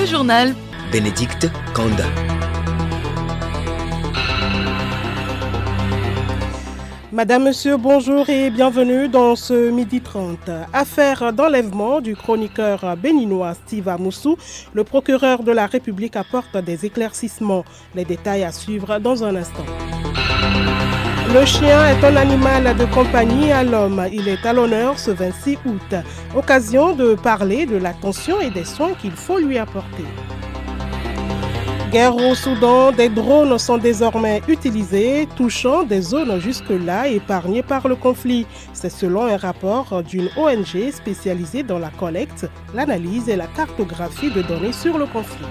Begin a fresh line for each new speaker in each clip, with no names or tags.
journal.
Bénédicte Kanda.
Madame, Monsieur, bonjour et bienvenue dans ce Midi 30. Affaire d'enlèvement du chroniqueur béninois Steve Amoussou, le procureur de la République apporte des éclaircissements. Les détails à suivre dans un instant. Le chien est un animal de compagnie à l'homme. Il est à l'honneur ce 26 août. Occasion de parler de l'attention et des soins qu'il faut lui apporter. Guerre au Soudan, des drones sont désormais utilisés, touchant des zones jusque-là épargnées par le conflit. C'est selon un rapport d'une ONG spécialisée dans la collecte, l'analyse et la cartographie de données sur le conflit.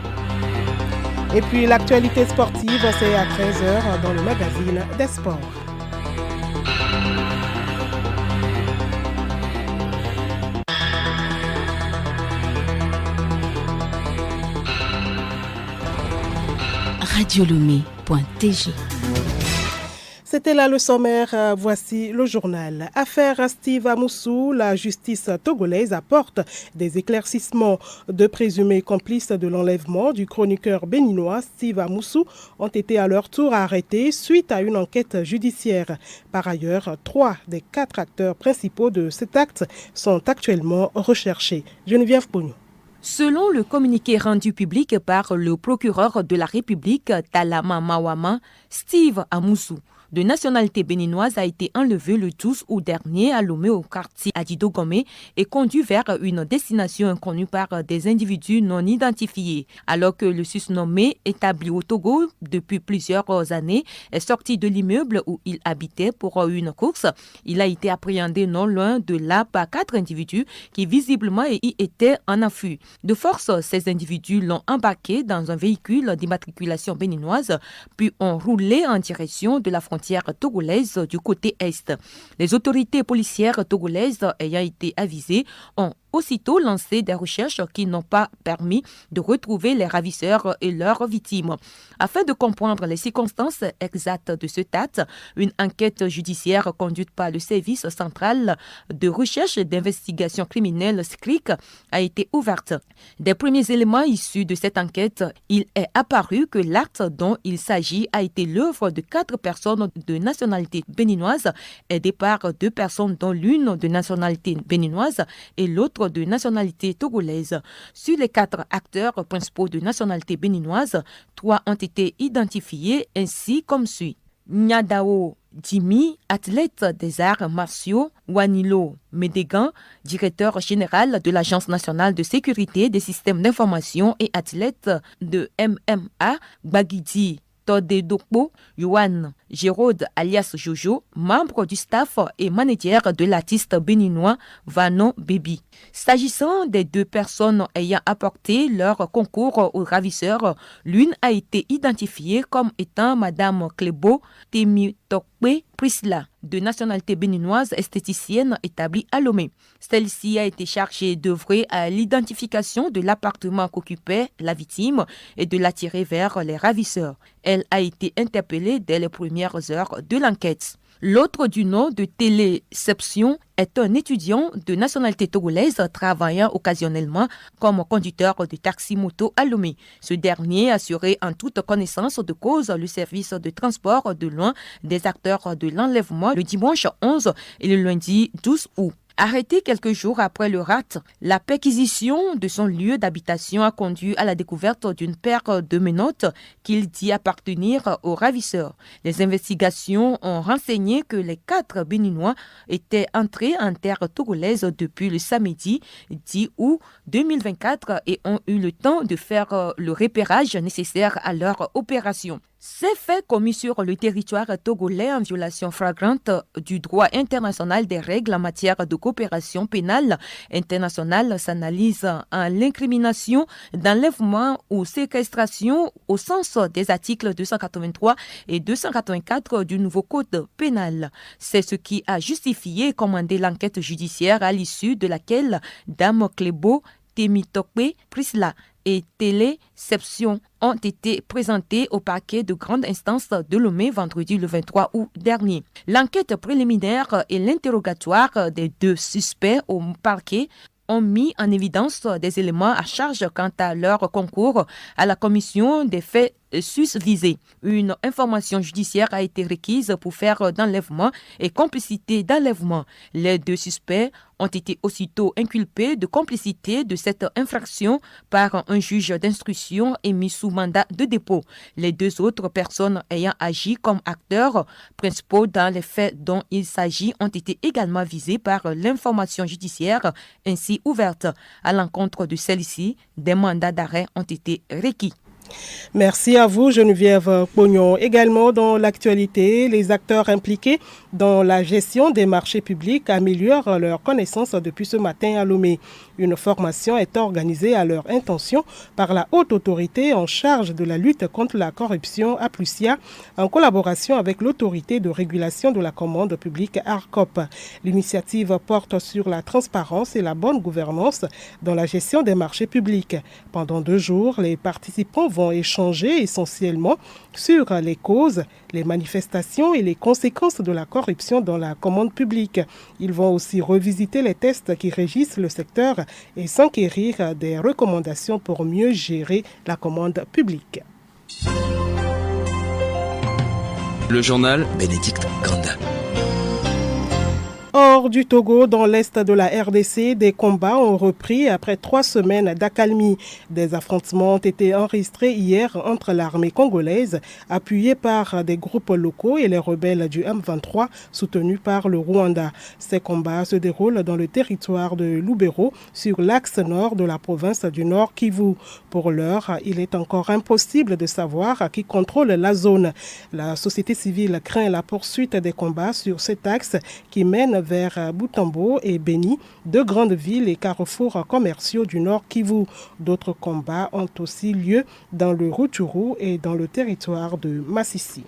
Et puis l'actualité sportive, c'est à 13h dans le magazine des sports.
Radiolomé.tg.
C'était là le sommaire, voici le journal. Affaire Steve Amoussou, la justice togolaise apporte des éclaircissements. Deux présumés complices de l'enlèvement du chroniqueur béninois Steve Amoussou ont été à leur tour arrêtés suite à une enquête judiciaire. Par ailleurs, 3 des 4 acteurs principaux de cet acte sont actuellement recherchés. Geneviève Pogno.
Selon le communiqué rendu public par le procureur de la République, Talama Mawama, Steve Amoussou, de nationalité béninoise, a été enlevé le 12 août dernier à Lomé au quartier Adidogomé et conduit vers une destination inconnue par des individus non identifiés. Alors que le susnommé, établi au Togo depuis plusieurs années, est sorti de l'immeuble où il habitait pour une course, il a été appréhendé non loin de là par 4 individus qui visiblement y étaient en affût. De force, ces individus l'ont embarqué dans un véhicule d'immatriculation béninoise, puis ont roulé en direction de la frontière togolaise du côté est. Les autorités policières togolaises ayant été avisées ont aussitôt lancé des recherches qui n'ont pas permis de retrouver les ravisseurs et leurs victimes. Afin de comprendre les circonstances exactes de cet acte, une enquête judiciaire conduite par le service central de recherche et d'investigation criminelle SCRIC a été ouverte. Des premiers éléments issus de cette enquête, il est apparu que l'acte dont il s'agit a été l'œuvre de 4 personnes de nationalité béninoise, aidées par 2 personnes dont l'une de nationalité béninoise et l'autre de nationalité togolaise. Sur les 4 acteurs principaux de nationalité béninoise, 3 ont été identifiés ainsi comme suit. Nyadao Jimmy, athlète des arts martiaux, Wanilo Medegan, directeur général de l'Agence nationale de sécurité des systèmes d'information et athlète de MMA, Bagidi Todedokpo, Yohan Géraude alias Jojo, membre du staff et manager de l'artiste béninois Vano Baby. S'agissant des 2 personnes ayant apporté leur concours aux ravisseurs, l'une a été identifiée comme étant Madame Klebo Temitokwe Priscilla, de nationalité béninoise, esthéticienne établie à Lomé. Celle-ci a été chargée d'œuvrer à l'identification de l'appartement qu'occupait la victime et de l'attirer vers les ravisseurs. Elle a été interpellée dès les premières heures de l'enquête. L'autre, du nom de Téléception, est un étudiant de nationalité togolaise travaillant occasionnellement comme conducteur de taxi-moto à Lomé. Ce dernier assurait en toute connaissance de cause le service de transport de loin des acteurs de l'enlèvement le dimanche 11 et le lundi 12 août. Arrêté quelques jours après le rapt, la perquisition de son lieu d'habitation a conduit à la découverte d'une paire de menottes qu'il dit appartenir aux ravisseurs. Les investigations ont renseigné que les 4 Béninois étaient entrés en terre togolaise depuis le samedi 10 août 2024 et ont eu le temps de faire le repérage nécessaire à leur opération. Ces faits commis sur le territoire togolais en violation flagrante du droit international des règles en matière de coopération pénale internationale s'analysent en l'incrimination d'enlèvement ou séquestration au sens des articles 283 et 284 du nouveau code pénal. C'est ce qui a justifié et commandé l'enquête judiciaire à l'issue de laquelle Dame Klebo Temitokwe Priscilla et Téléception ont été présentés au parquet de grande instance de Lomé vendredi le 23 août dernier. L'enquête préliminaire et l'interrogatoire des 2 suspects au parquet ont mis en évidence des éléments à charge quant à leur concours à la commission des faits susvisés. Une information judiciaire a été requise pour faire d'enlèvement et complicité d'enlèvement. Les 2 suspects ont été aussitôt inculpés de complicité de cette infraction par un juge d'instruction et mis sous mandat de dépôt. Les 2 autres personnes ayant agi comme acteurs principaux dans les faits dont il s'agit ont été également visées par l'information judiciaire ainsi ouverte. À l'encontre de celle-ci, des mandats d'arrêt ont été requis.
Merci à vous, Geneviève Pognon. Également dans l'actualité, les acteurs impliqués dans la gestion des marchés publics améliorent leurs connaissances depuis ce matin à Lomé. Une formation est organisée à leur intention par la haute autorité en charge de la lutte contre la corruption à Plusia, en collaboration avec l'autorité de régulation de la commande publique ARCOP. L'initiative porte sur la transparence et la bonne gouvernance dans la gestion des marchés publics. Pendant 2 jours, les participants vont échanger essentiellement sur les causes, les manifestations et les conséquences de la corruption dans la commande publique. Ils vont aussi revisiter les tests qui régissent le secteur et s'enquérir des recommandations pour mieux gérer la commande publique.
Le journal Bénédicte Kanda.
Hors du Togo, dans l'est de la RDC, des combats ont repris après 3 semaines d'accalmie. Des affrontements ont été enregistrés hier entre l'armée congolaise, appuyée par des groupes locaux, et les rebelles du M23, soutenus par le Rwanda. Ces combats se déroulent dans le territoire de Lubero, sur l'axe nord de la province du Nord Kivu. Pour l'heure, il est encore impossible de savoir qui contrôle la zone. La société civile craint la poursuite des combats sur cet axe qui mène vers Butembo et Beni, 2 grandes villes et carrefours commerciaux du Nord Kivu. D'autres combats ont aussi lieu dans le Rutshuru et dans le territoire de Massissi.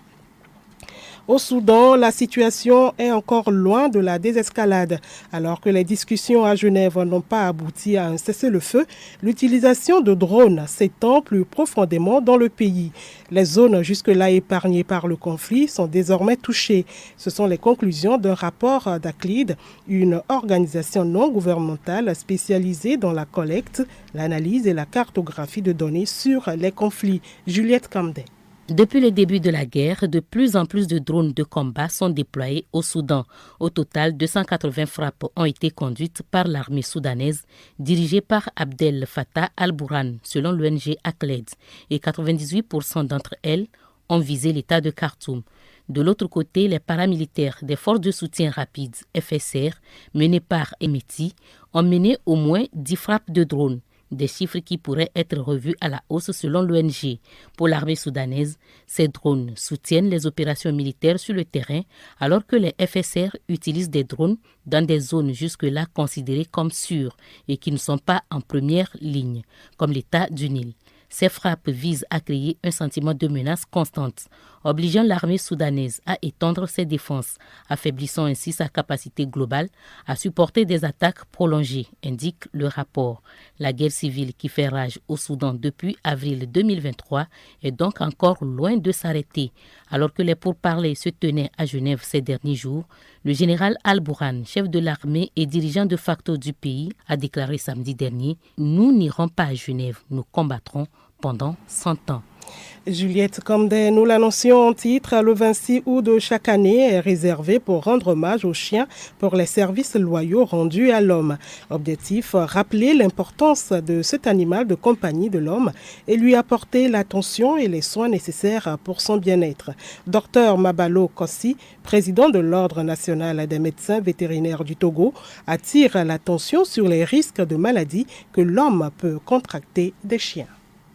Au Soudan, la situation est encore loin de la désescalade. Alors que les discussions à Genève n'ont pas abouti à un cessez-le-feu, l'utilisation de drones s'étend plus profondément dans le pays. Les zones jusque-là épargnées par le conflit sont désormais touchées. Ce sont les conclusions d'un rapport d'Aclid, une organisation non gouvernementale spécialisée dans la collecte, l'analyse et la cartographie de données sur les conflits. Juliette Kamdé.
Depuis le début de la guerre, de plus en plus de drones de combat sont déployés au Soudan. Au total, 280 frappes ont été conduites par l'armée soudanaise, dirigée par Abdel Fattah al-Burhan, selon l'ONG ACLED, et 98% d'entre elles ont visé l'État de Khartoum. De l'autre côté, les paramilitaires des forces de soutien rapide, FSR, menés par Emeti, ont mené au moins 10 frappes de drones. Des chiffres qui pourraient être revus à la hausse selon l'ONG. Pour l'armée soudanaise, ces drones soutiennent les opérations militaires sur le terrain alors que les FSR utilisent des drones dans des zones jusque-là considérées comme sûres et qui ne sont pas en première ligne, comme l'État du Nil. Ces frappes visent à créer un sentiment de menace constante, obligeant l'armée soudanaise à étendre ses défenses, affaiblissant ainsi sa capacité globale à supporter des attaques prolongées, indique le rapport. La guerre civile qui fait rage au Soudan depuis avril 2023 est donc encore loin de s'arrêter. Alors que les pourparlers se tenaient à Genève ces derniers jours, le général Al-Burhan, chef de l'armée et dirigeant de facto du pays, a déclaré samedi dernier « Nous n'irons pas à Genève, nous combattrons pendant 100 ans ».
Juliette Kamdé, nous l'annoncions en titre, le 26 août de chaque année est réservé pour rendre hommage aux chiens pour les services loyaux rendus à l'homme. Objectif, rappeler l'importance de cet animal de compagnie de l'homme et lui apporter l'attention et les soins nécessaires pour son bien-être. Dr Mabalo Kossi, président de l'Ordre national des médecins vétérinaires du Togo, attire l'attention sur les risques de maladies que l'homme peut contracter des chiens.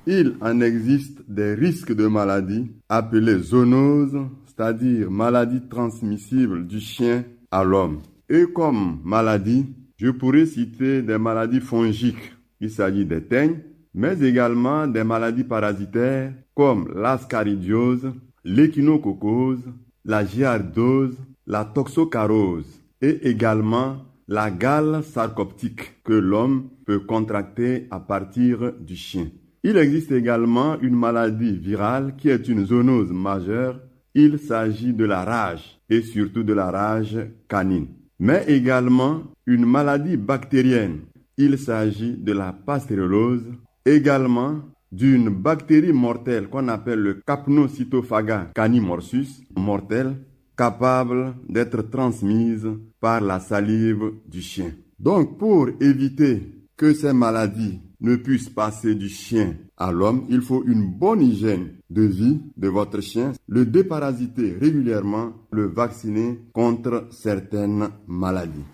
Il en existe des risques de maladies appelées zoonoses, c'est-à-dire maladies transmissibles du chien à l'homme. Et comme maladies, je pourrais citer des maladies fongiques. Il s'agit des teignes, mais également des maladies parasitaires comme l'ascaridiose, l'échinococose, la giardose, la toxocarose et également la gale sarcoptique que l'homme peut contracter à partir du chien. Il existe également une maladie virale qui est une zoonose majeure. Il s'agit de la rage et surtout de la rage canine. Mais également une maladie bactérienne il s'agit de la pasteurellose, également d'une bactérie mortelle qu'on appelle le Capnocytophaga canimorsus, mortelle, capable d'être transmise par la salive du chien. Donc, pour éviter que ces maladies ne puissent passer du chien à l'homme, il faut une bonne hygiène de vie de votre chien, le déparasiter régulièrement, le vacciner contre certaines maladies.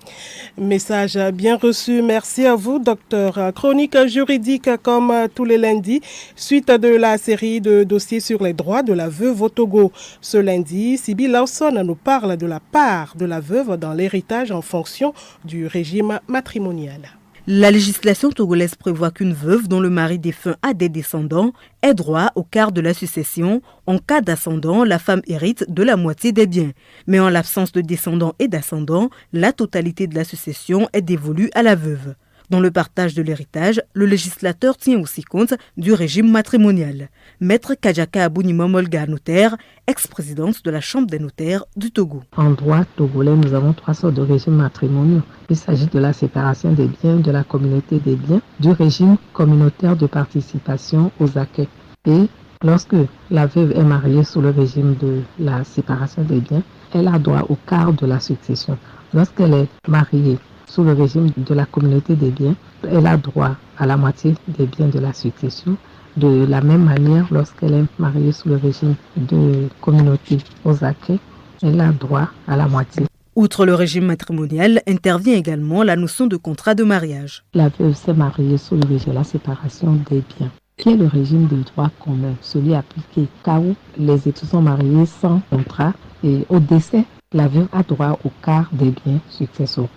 Message bien reçu. Merci à vous, docteur. Chronique juridique comme tous les lundis, suite de la série de dossiers sur les droits de la veuve au Togo. Ce lundi, Sibyl Lawson nous parle de la part de la veuve dans l'héritage en fonction du régime matrimonial.
La législation togolaise prévoit qu'une veuve dont le mari défunt a des descendants ait droit au quart de la succession. En cas d'ascendant, la femme hérite de la moitié des biens. Mais en l'absence de descendants et d'ascendants, la totalité de la succession est dévolue à la veuve. Dans le partage de l'héritage, le législateur tient aussi compte du régime matrimonial. Maître Kajaka Abounimom Olga, notaire, ex-présidente de la Chambre des notaires du Togo.
En droit togolais, nous avons 3 sortes de régimes matrimoniaux. Il s'agit de la séparation des biens, de la communauté des biens, du régime communautaire de participation aux acquêts. Et lorsque la veuve est mariée sous le régime de la séparation des biens, elle a droit au quart de la succession. Lorsqu'elle est mariée sous le régime de la communauté des biens, elle a droit à la moitié des biens de la succession. De la même manière, lorsqu'elle est mariée sous le régime de communauté aux acquêts, elle a droit à la moitié.
Outre le régime matrimonial, intervient également la notion de contrat de mariage.
La veuve s'est mariée sous le régime de la séparation des biens, qui est le régime de droit commun, celui appliqué cas où les époux sont mariés sans contrat et au décès, la veuve a droit au quart des biens successoraux.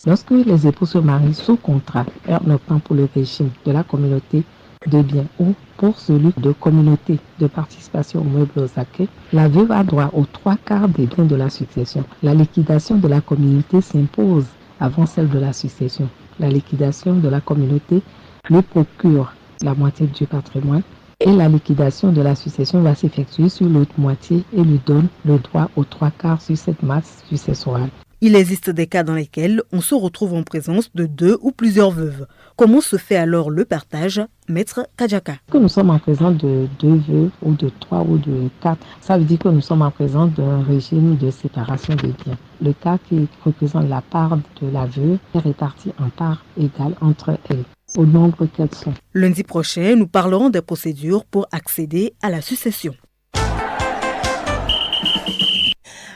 Lorsque les époux se marient sous contrat, elle optant pour le régime de la communauté de biens ou pour celui de communauté de participation aux meubles aux acquêts, la veuve a droit aux 3/4 des biens de la succession. La liquidation de la communauté s'impose avant celle de la succession. La liquidation de la communauté lui procure la moitié du patrimoine et la liquidation de la succession va s'effectuer sur l'autre moitié et lui donne le droit aux 3/4 sur cette masse successorale.
Il existe des cas dans lesquels on se retrouve en présence de 2 ou plusieurs veuves. Comment se fait alors le partage, Maître Kajaka?
Que nous sommes en présence de 2 veuves ou de 3 ou de 4, ça veut dire que nous sommes en présence d'un régime de séparation des biens. Le cas qui représente la part de la veuve est réparti en parts égales entre elles, au nombre qu'elles sont.
Lundi prochain, nous parlerons des procédures pour accéder à la succession.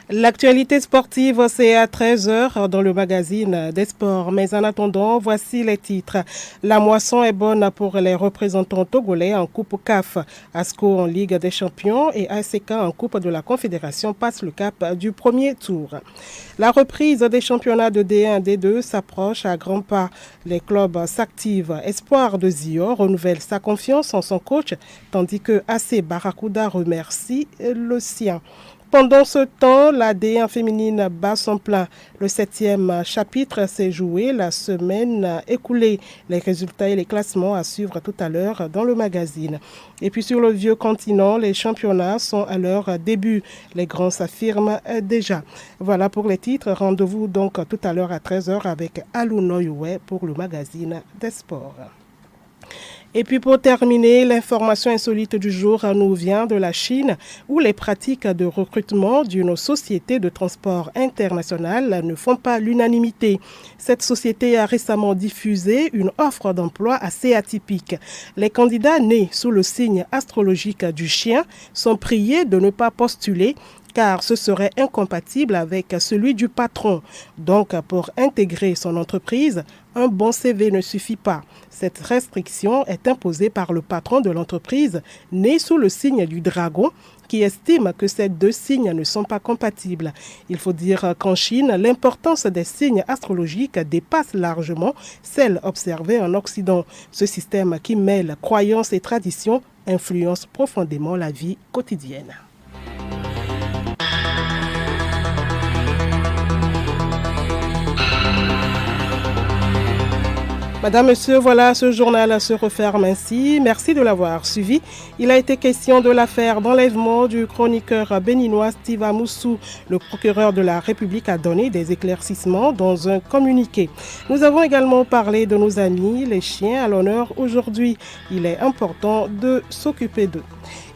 L'actualité sportive, c'est à 13h dans le magazine des sports. Mais en attendant, voici les titres. La moisson est bonne pour les représentants togolais en Coupe CAF. ASCO en Ligue des Champions et ASK en Coupe de la Confédération passent le cap du premier tour. La reprise des championnats de D1 et D2 s'approche à grands pas. Les clubs s'activent. Espoir de Zio renouvelle sa confiance en son coach, tandis que AC Barracuda remercie le sien. Pendant ce temps, la D1 féminine bat son plein. Le 7e chapitre s'est joué la semaine écoulée. Les résultats et les classements à suivre tout à l'heure dans le magazine. Et puis sur le vieux continent, les championnats sont à leur début. Les grands s'affirment déjà. Voilà pour les titres. Rendez-vous donc tout à l'heure à 13h avec Alou Noyoué pour le magazine des sports. Et puis pour terminer, l'information insolite du jour nous vient de la Chine où les pratiques de recrutement d'une société de transport international ne font pas l'unanimité. Cette société a récemment diffusé une offre d'emploi assez atypique. Les candidats nés sous le signe astrologique du chien sont priés de ne pas postuler car ce serait incompatible avec celui du patron. Donc, pour intégrer son entreprise, un bon CV ne suffit pas. Cette restriction est imposée par le patron de l'entreprise, né sous le signe du dragon, qui estime que ces 2 signes ne sont pas compatibles. Il faut dire qu'en Chine, l'importance des signes astrologiques dépasse largement celle observée en Occident. Ce système qui mêle croyances et traditions influence profondément la vie quotidienne. Madame, Monsieur, voilà, ce journal se referme ainsi. Merci de l'avoir suivi. Il a été question de l'affaire d'enlèvement du chroniqueur béninois Steve Amoussou. Le procureur de la République a donné des éclaircissements dans un communiqué. Nous avons également parlé de nos amis, les chiens, à l'honneur aujourd'hui. Il est important de s'occuper d'eux.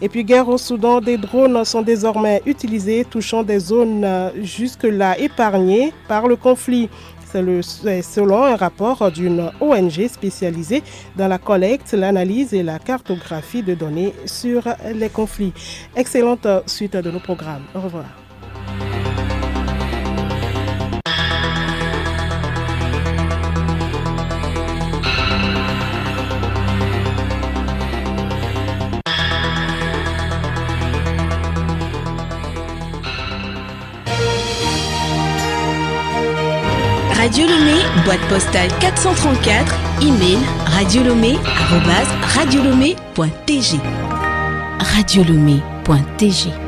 Et puis, guerre au Soudan, des drones sont désormais utilisés, touchant des zones jusque-là épargnées par le conflit. C'est selon un rapport d'une ONG spécialisée dans la collecte, l'analyse et la cartographie de données sur les conflits. Excellente suite de nos programmes. Au revoir.
Radio Lomé, boîte postale 434, email radiolomé@radiolomé.tg. radiolomé.tg